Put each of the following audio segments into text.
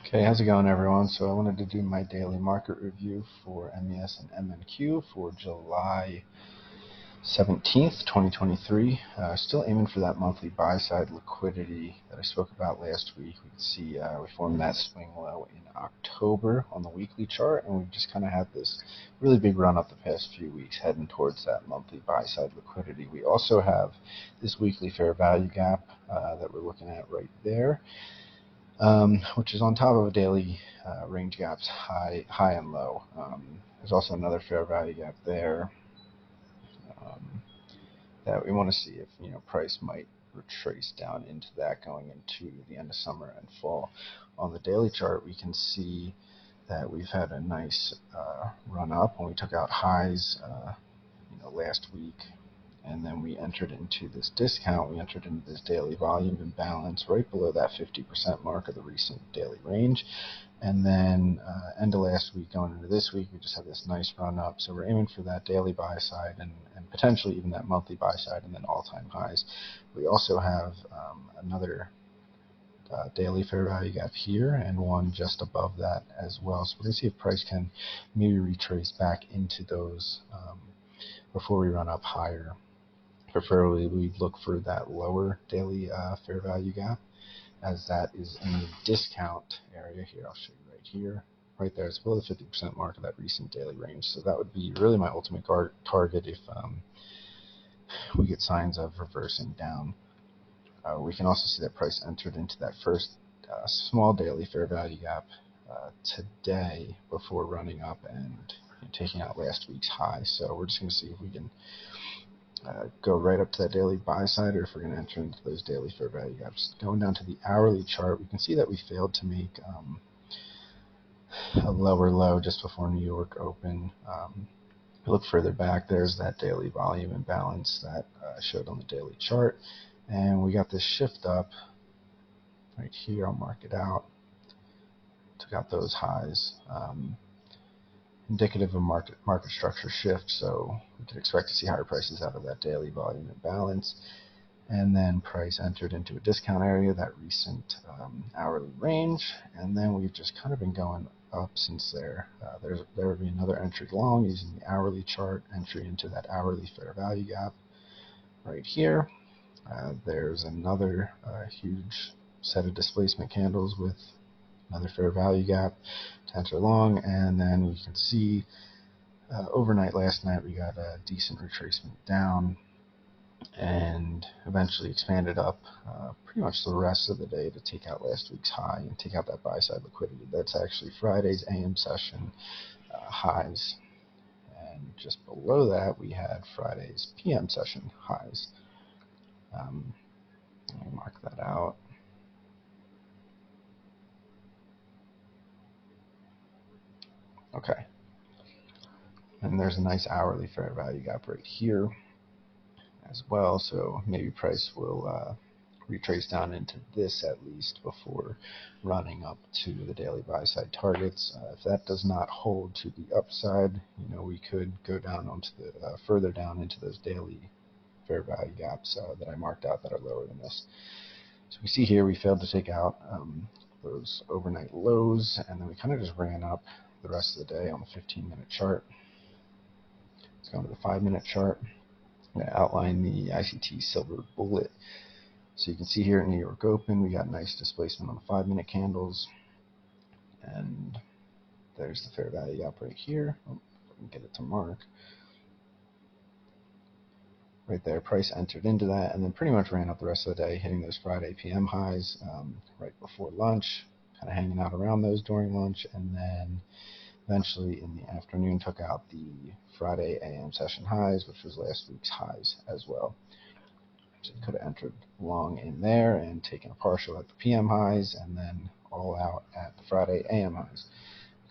Okay, how's it going, everyone? So I wanted to do my daily market review for MES and MNQ for July 17th, 2023. Still aiming for that monthly buy-side liquidity that I spoke about last week. We can see we formed that swing low in October on the weekly chart, and we've just kind of had this really big run up the past few weeks heading towards that monthly buy-side liquidity. We also have this weekly fair value gap that we're looking at right there. Which is on top of a daily range gaps high and low. There's also another fair value gap there that we want to see if price might retrace down into that going into the end of summer and fall. On the daily chart, we can see that we've had a nice run up when we took out highs last week, and then we entered into this discount. We entered into this daily volume imbalance right below that 50% mark of the recent daily range. And then end of last week going into this week, we just had this nice run up. So we're aiming for that daily buy side and potentially even that monthly buy side and then all-time highs. We also have another daily fair value gap here and one just above that as well. So we're going to see if price can maybe retrace back into those before we run up higher. Preferably, we look for that lower daily fair value gap, as that is in the discount area here. I'll show you right here. Right there, it's below the 50% mark of that recent daily range. So that would be really my ultimate target if we get signs of reversing down. We can also see that price entered into that first small daily fair value gap today before running up and taking out last week's high. So we're just going to see if we can go right up to that daily buy side, or if we're going to enter into those daily fair value gaps. Going down to the hourly chart, we can see that we failed to make a lower low just before New York open. Look further back, there's that daily volume imbalance that I showed on the daily chart, and we got this shift up right here. I'll mark it out. Took out those highs. Indicative of market structure shift, so we could expect to see higher prices out of that daily volume imbalance. And then price entered into a discount area, that recent hourly range, and then we've just kind of been going up since there. There would be another entry long using the hourly chart, entry into that hourly fair value gap right here. There's another huge set of displacement candles with another fair value gap to enter long, and then we can see overnight last night we got a decent retracement down and eventually expanded up pretty much the rest of the day to take out last week's high and take out that buy side liquidity. That's actually Friday's AM session highs, and just below that we had Friday's PM session highs. Let me mark that out. Okay, and there's a nice hourly fair value gap right here as well, so maybe price will retrace down into this at least before running up to the daily buy side targets. If that does not hold to the upside, we could go down onto the further down into those daily fair value gaps that I marked out that are lower than this. So we see here we failed to take out those overnight lows, and then we kind of just ran up the rest of the day on the 15-minute chart. Let's go to the 5-minute chart. I'm going to outline the ICT Silver Bullet. So you can see here at New York Open, we got nice displacement on the 5-minute candles, and there's the fair value gap right here. Oh, if I can get it to mark. Right there, price entered into that and then pretty much ran up the rest of the day, hitting those Friday PM highs right before lunch, kind of hanging out around those during lunch, and then eventually in the afternoon took out the Friday AM session highs, which was last week's highs as well. So you could have entered long in there and taken a partial at the PM highs and then all out at the Friday AM highs.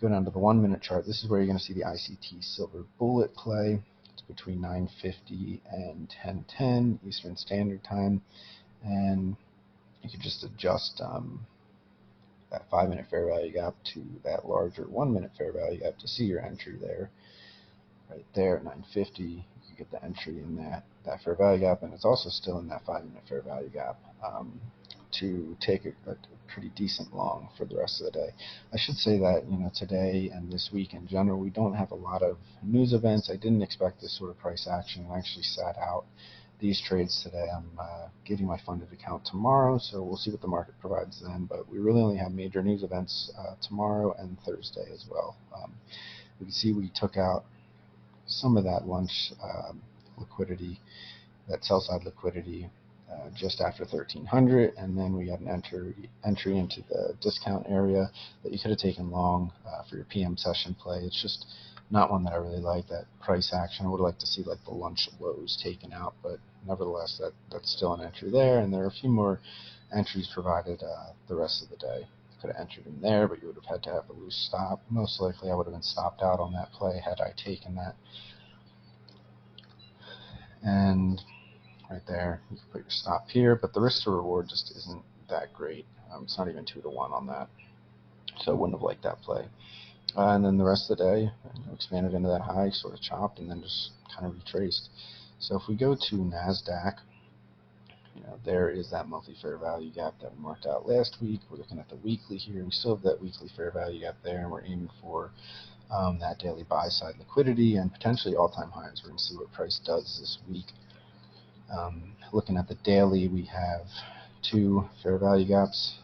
Go down to the 1-minute chart. This is where you're going to see the ICT Silver Bullet play. It's between 9:50 and 10:10 Eastern Standard Time, and you can just adjust that 5-minute fair value gap to that larger 1-minute fair value gap to see your entry there. Right there at 9:50, you can get the entry in that fair value gap, and it's also still in that 5-minute fair value gap to take a pretty decent long for the rest of the day. I should say that today and this week in general, we don't have a lot of news events. I didn't expect this sort of price action. I actually sat out these trades today. I'm giving my funded account tomorrow, so we'll see what the market provides then. But we really only have major news events tomorrow and Thursday as well. We can see we took out some of that lunch liquidity, that sell-side liquidity, just after 1300, and then we got an entry into the discount area that you could have taken long for your PM session play. It's just not one that I really like, that price action. I would like to see like the lunch lows taken out, but nevertheless, that's still an entry there, and there are a few more entries provided the rest of the day. You could have entered in there, but you would have had to have a loose stop. Most likely I would have been stopped out on that play had I taken that. And right there, you can put your stop here, but the risk to reward just isn't that great. It's not even 2 to 1 on that, so I wouldn't have liked that play. And then the rest of the day, expanded into that high, sort of chopped, and then just kind of retraced. So if we go to NASDAQ, there is that monthly fair value gap that we marked out last week. We're looking at the weekly here. We still have that weekly fair value gap there, and we're aiming for that daily buy-side liquidity and potentially all-time highs. We're going to see what price does this week. Looking at the daily, we have 2 fair value gaps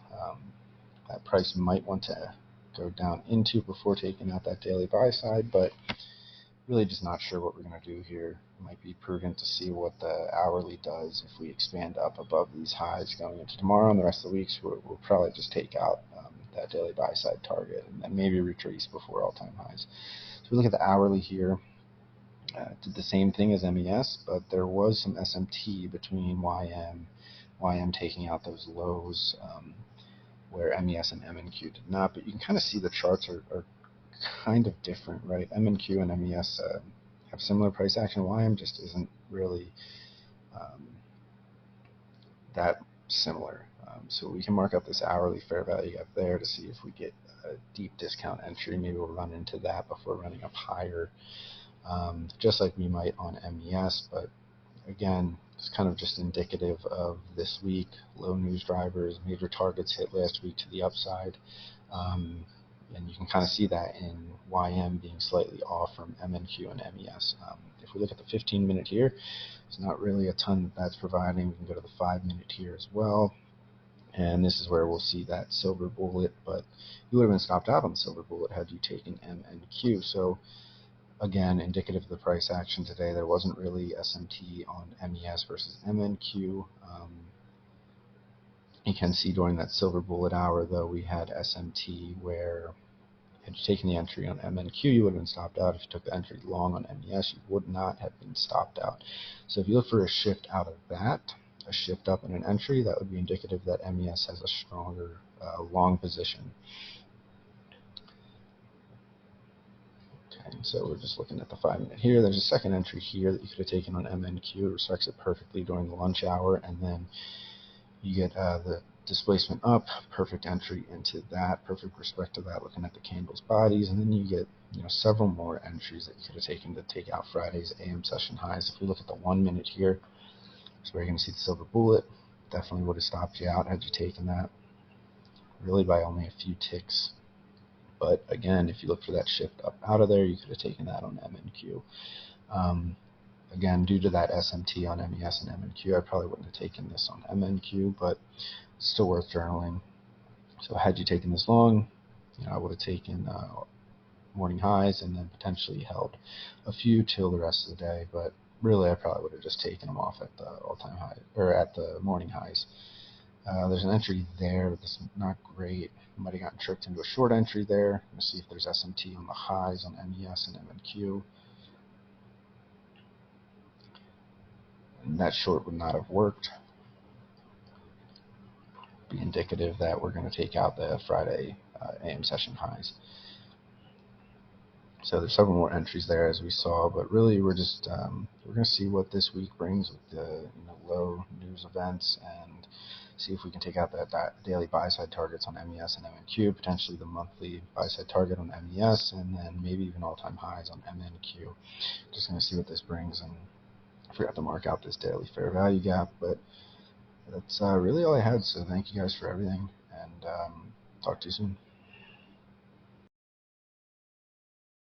that price might want to go down into before taking out that daily buy side, but really just not sure what we're going to do here. It might be prudent to see what the hourly does. If we expand up above these highs going into tomorrow and the rest of the weeks, we'll probably just take out that daily buy side target and then maybe retrace before all-time highs. So we look at the hourly here. Did the same thing as MES, but there was some SMT between YM taking out those lows where MES and MNQ did not. But you can kind of see the charts are kind of different, right? MNQ and MES have similar price action. YM just isn't really that similar. So we can mark up this hourly fair value up there to see if we get a deep discount entry. Maybe we'll run into that before running up higher. Just like we might on MES, but again, it's kind of just indicative of this week. Low news drivers, major targets hit last week to the upside, and you can kind of see that in YM being slightly off from MNQ and MES. If we look at the 15-minute here, it's not really a ton that's providing. We can go to the 5-minute here as well, and this is where we'll see that silver bullet, but you would have been stopped out on the silver bullet had you taken MNQ. So again, indicative of the price action today, there wasn't really SMT on MES versus MNQ. You can see during that silver bullet hour, though, we had SMT where had you taken the entry on MNQ, you would have been stopped out. If you took the entry long on MES, you would not have been stopped out. So if you look for a shift out of that, a shift up in an entry, that would be indicative that MES has a stronger long position. So we're just looking at the 5-minute here. There's a second entry here that you could have taken on MNQ. It respects it perfectly during the lunch hour, and then you get the displacement up, perfect entry into that, perfect respect to that, looking at the candles bodies, and then you get several more entries that you could have taken to take out Friday's AM session highs. If we look at the 1-minute here, that's where you're going to see the silver bullet. Definitely would have stopped you out had you taken that, really by only a few ticks. But again, if you look for that shift up out of there, you could have taken that on MNQ. Again, due to that SMT on MES and MNQ, I probably wouldn't have taken this on MNQ, but it's still worth journaling. So had you taken this long, I would have taken morning highs and then potentially held a few till the rest of the day. But really, I probably would have just taken them off at the all-time high or at the morning highs. There's an entry there, but this is not great. Might have gotten tricked into a short entry there. Let's see if there's SMT on the highs on MES and MNQ. And that short would not have worked. Be indicative that we're going to take out the Friday AM session highs. So there's several more entries there as we saw, but really we're just we're going to see what this week brings with the low news events and see if we can take out that daily buy-side targets on MES and MNQ, potentially the monthly buy-side target on MES, and then maybe even all-time highs on MNQ. Just going to see what this brings, and I forgot to mark out this daily fair value gap, but That's really all I had. So thank you guys for everything, and talk to you soon.